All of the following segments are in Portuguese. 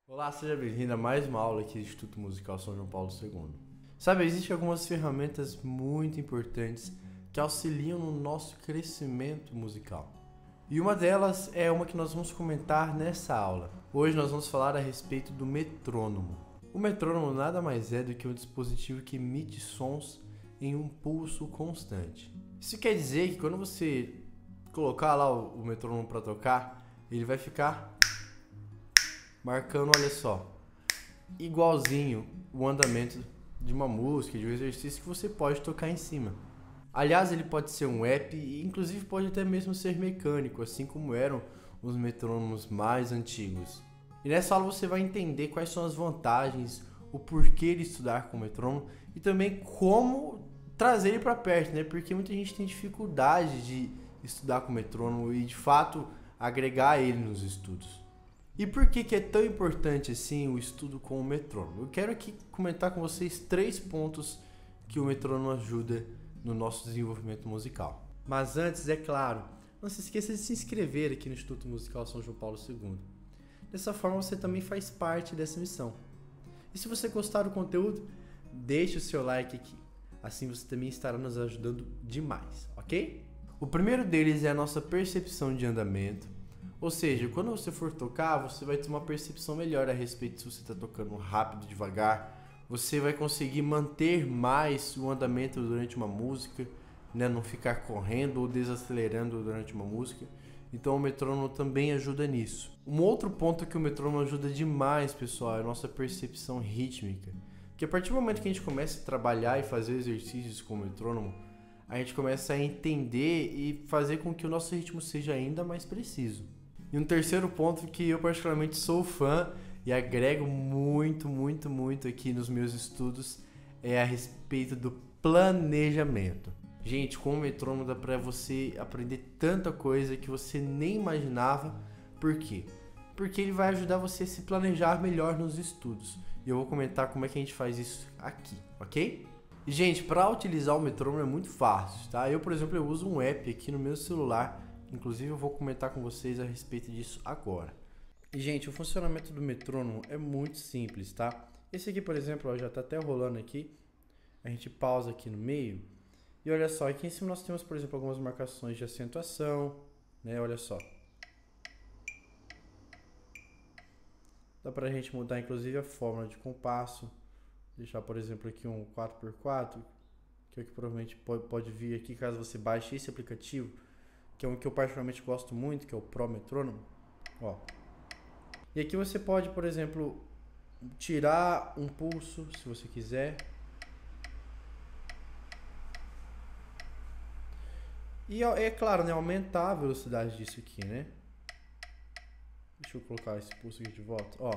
Olá, seja bem-vindo a mais uma aula aqui do Instituto Musical São João Paulo II. Sabe, existem algumas ferramentas muito importantes que auxiliam no nosso crescimento musical. E uma delas é uma que nós vamos comentar nessa aula. Hoje nós vamos falar a respeito do metrônomo. O metrônomo nada mais é do que um dispositivo que emite sons em um pulso constante. Isso quer dizer que quando você colocar lá o metrônomo para tocar, ele vai ficar marcando, olha só, igualzinho o andamento de uma música, de um exercício que você pode tocar em cima. Aliás, ele pode ser um app e inclusive pode até mesmo ser mecânico, assim como eram os metrônomos mais antigos. E nessa aula você vai entender quais são as vantagens, o porquê de estudar com o metrônomo e também como trazer ele para perto, né? Porque muita gente tem dificuldade de estudar com o metrônomo e de fato agregar ele nos estudos. E por que é tão importante assim o estudo com o metrônomo? Eu quero aqui comentar com vocês 3 pontos que o metrônomo ajuda no nosso desenvolvimento musical. Mas antes, é claro, não se esqueça de se inscrever aqui no Instituto Musical São João Paulo II. Dessa forma você também faz parte dessa missão. E se você gostar do conteúdo, deixe o seu like aqui. Assim você também estará nos ajudando demais, ok? O primeiro deles é a nossa percepção de andamento. Ou seja, quando você for tocar, você vai ter uma percepção melhor a respeito se você está tocando rápido, devagar. Você vai conseguir manter mais o andamento durante uma música, né? Não ficar correndo ou desacelerando durante uma música. Então o metrônomo também ajuda nisso. Um outro ponto que o metrônomo ajuda demais, pessoal, é a nossa percepção rítmica. Porque a partir do momento que a gente começa a trabalhar e fazer exercícios com o metrônomo, a gente começa a entender e fazer com que o nosso ritmo seja ainda mais preciso. E um terceiro ponto que eu particularmente sou fã e agrego muito aqui nos meus estudos é a respeito do planejamento. Gente, com o metrônomo dá pra você aprender tanta coisa que você nem imaginava. Por quê? Porque ele vai ajudar você a se planejar melhor nos estudos. E eu vou comentar como é que a gente faz isso aqui, ok? E, gente, para utilizar o metrônomo é muito fácil, tá? Eu, por exemplo, eu uso um app aqui no meu celular. Inclusive eu vou comentar com vocês a respeito disso agora. E, gente, o funcionamento do metrônomo é muito simples, tá? Esse aqui, por exemplo, ó, já tá até rolando aqui. A gente pausa aqui no meio. E olha só, aqui em cima nós temos, por exemplo, algumas marcações de acentuação, né? Olha só. Dá pra gente mudar, inclusive, a fórmula de compasso. Deixar, por exemplo, aqui um 4x4, que é o que provavelmente pode vir aqui caso você baixe esse aplicativo, que é um que eu particularmente gosto muito, que é o Pro Metrônomo. Ó. E aqui você pode, por exemplo, tirar um pulso, se você quiser. E é claro, né, aumentar a velocidade disso aqui, né? Deixa eu colocar esse pulso aqui de volta. Ó.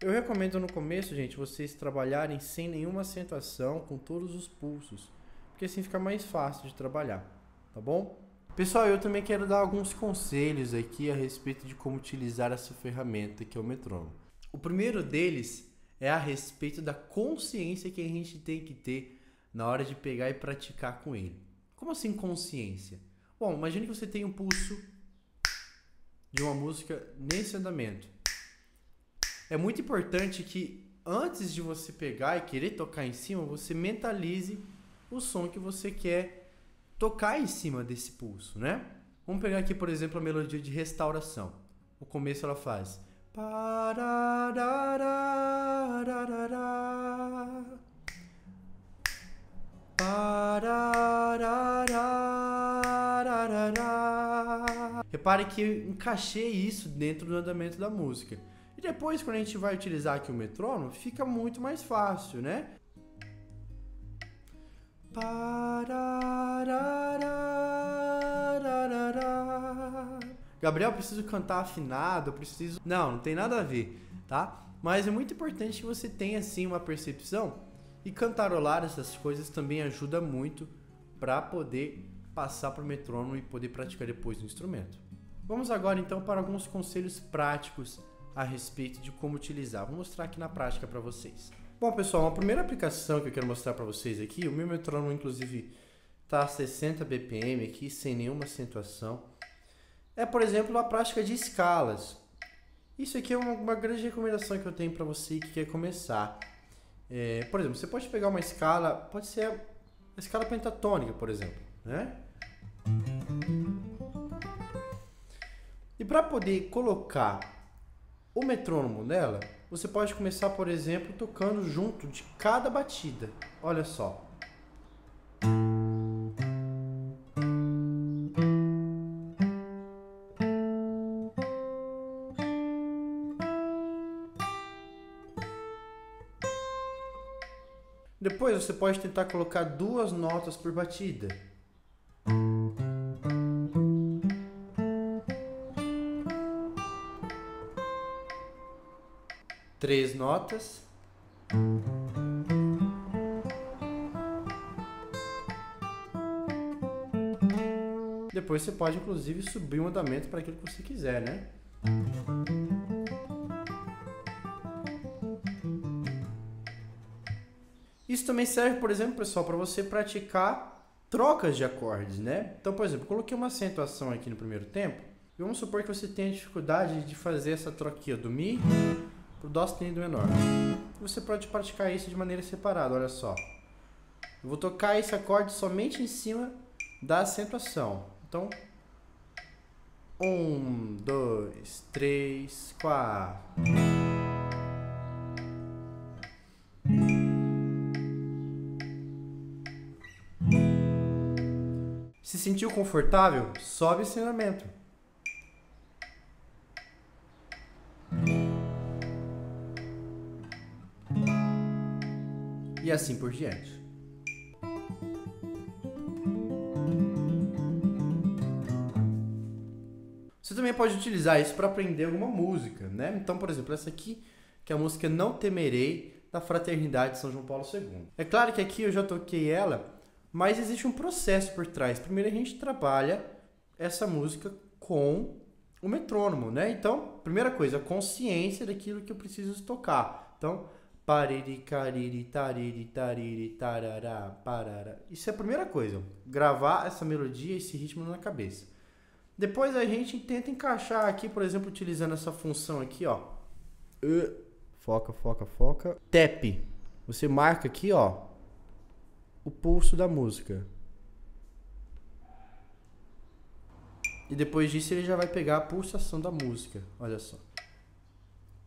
Eu recomendo no começo, gente, vocês trabalharem sem nenhuma acentuação, com todos os pulsos, porque assim fica mais fácil de trabalhar, tá bom? Pessoal, eu também quero dar alguns conselhos aqui a respeito de como utilizar essa ferramenta que é o metrônomo. O primeiro deles é a respeito da consciência que a gente tem que ter na hora de pegar e praticar com ele. Como assim consciência? Bom, imagine que você tem um pulso de uma música nesse andamento. É muito importante que antes de você pegar e querer tocar em cima, você mentalize o som que você quer tocar em cima desse pulso, né? Vamos pegar aqui, por exemplo, a melodia de Restauração. No começo ela faz repare que eu encaixei isso dentro do andamento da música. E depois, quando a gente vai utilizar aqui o metrônomo, fica muito mais fácil, né? Gabriel, preciso cantar afinado, preciso... Não tem nada a ver, tá? Mas é muito importante que você tenha, assim, uma percepção. E cantarolar essas coisas também ajuda muito para poder passar para o metrônomo e poder praticar depois no instrumento. Vamos agora, então, para alguns conselhos práticos a respeito de como utilizar. Vou mostrar aqui na prática para vocês. Bom, pessoal, a primeira aplicação que eu quero mostrar para vocês aqui, o meu metrônomo, inclusive, está a 60 BPM aqui, sem nenhuma acentuação. É, por exemplo, a prática de escalas. Isso aqui é uma grande recomendação que eu tenho para você que quer começar. Por exemplo, você pode pegar uma escala, pode ser a escala pentatônica, por exemplo, né? E para poder colocar o metrônomo nela, você pode começar, por exemplo, tocando junto de cada batida. Olha só. Depois você pode tentar colocar 2 notas por batida. Três notas. Depois você pode, inclusive, subir um andamento para aquilo que você quiser, né? Isso também serve, por exemplo, pessoal, para você praticar trocas de acordes, né? Então, por exemplo, eu coloquei uma acentuação aqui no primeiro tempo. E vamos supor que você tenha dificuldade de fazer essa troca aqui, ó, do Mi pro Dó sustenido menor. Você pode praticar isso de maneira separada, olha só. Eu vou tocar esse acorde somente em cima da acentuação. Então, 1, 2, 3, 4. Se sentiu confortável? Sobe esse andamento. E assim por diante. Você também pode utilizar isso para aprender alguma música, né? Então, por exemplo, essa aqui, que é a música Não Temerei, da Fraternidade de São João Paulo II. É claro que aqui eu já toquei ela, mas existe um processo por trás. Primeiro a gente trabalha essa música com o metrônomo, né? Então, primeira coisa, a consciência daquilo que eu preciso tocar. Então, pariri, cariri, tariri, tariri, tarará, parará. Isso é a primeira coisa, gravar essa melodia, esse ritmo na cabeça. Depois a gente tenta encaixar aqui, por exemplo, utilizando essa função aqui, ó. Foca, foca, foca. Tap. Você marca aqui, ó, o pulso da música. E depois disso ele já vai pegar a pulsação da música. Olha só.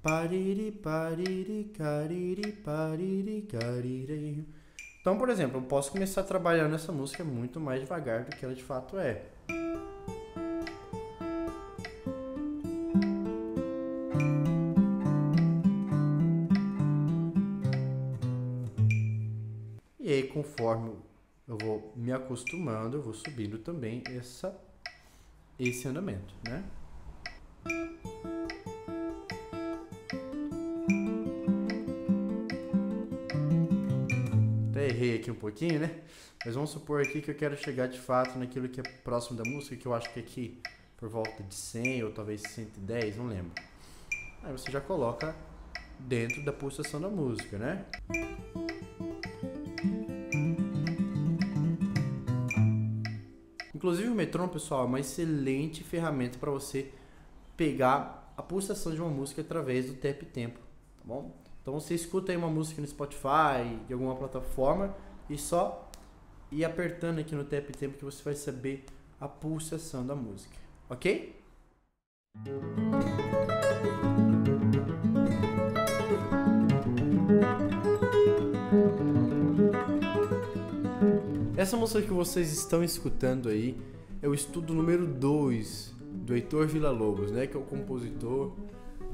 Pariri, pariri, cariri, pariri, cariri. Então, por exemplo, eu posso começar trabalhando essa música muito mais devagar do que ela de fato é. E aí, conforme eu vou me acostumando, eu vou subindo também esse andamento, né? Até errei aqui um pouquinho, né? Mas vamos supor aqui que eu quero chegar de fato naquilo que é próximo da música, que eu acho que é aqui por volta de 100 ou talvez 110, não lembro. Aí você já coloca dentro da pulsação da música, né? Inclusive o metrônomo, pessoal, é uma excelente ferramenta para você pegar a pulsação de uma música através do tap tempo, tá bom? Então você escuta aí uma música no Spotify, de alguma plataforma, e só ir apertando aqui no tap tempo que você vai saber a pulsação da música, ok? Essa música que vocês estão escutando aí é o estudo número 2 do Heitor Villa-Lobos, né? Que é o compositor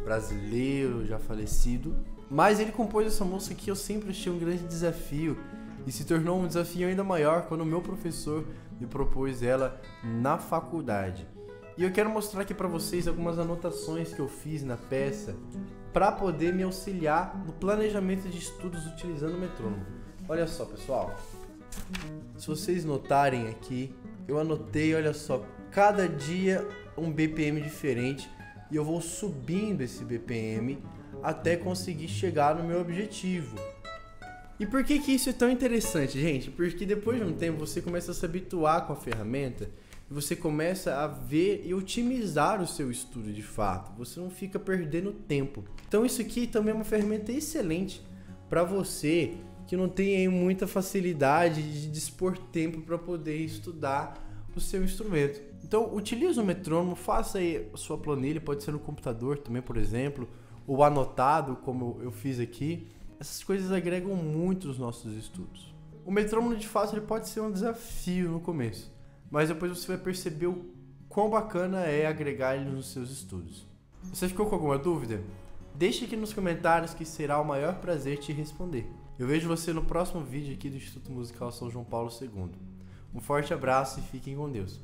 brasileiro já falecido. Mas ele compôs essa música que eu sempre achei um grande desafio e se tornou um desafio ainda maior quando o meu professor me propôs ela na faculdade. E eu quero mostrar aqui para vocês algumas anotações que eu fiz na peça para poder me auxiliar no planejamento de estudos utilizando o metrônomo. Olha só, pessoal. Se vocês notarem aqui, eu anotei, olha só, cada dia um BPM diferente e eu vou subindo esse BPM até conseguir chegar no meu objetivo. E por que isso é tão interessante, gente? Porque depois de um tempo você começa a se habituar com a ferramenta Você começa a ver e otimizar o seu estudo de fato. Você não fica perdendo tempo. Então isso aqui também é uma ferramenta excelente para você que não tem aí muita facilidade de dispor tempo para poder estudar o seu instrumento. Então utilize o metrônomo, faça aí a sua planilha, pode ser no computador também, por exemplo, ou anotado, como eu fiz aqui. Essas coisas agregam muito nos nossos estudos. O metrônomo de fato ele pode ser um desafio no começo, mas depois você vai perceber o quão bacana é agregar ele nos seus estudos. Você ficou com alguma dúvida? Deixe aqui nos comentários que será o maior prazer te responder. Eu vejo você no próximo vídeo aqui do Instituto Musical São João Paulo II. Um forte abraço e fiquem com Deus.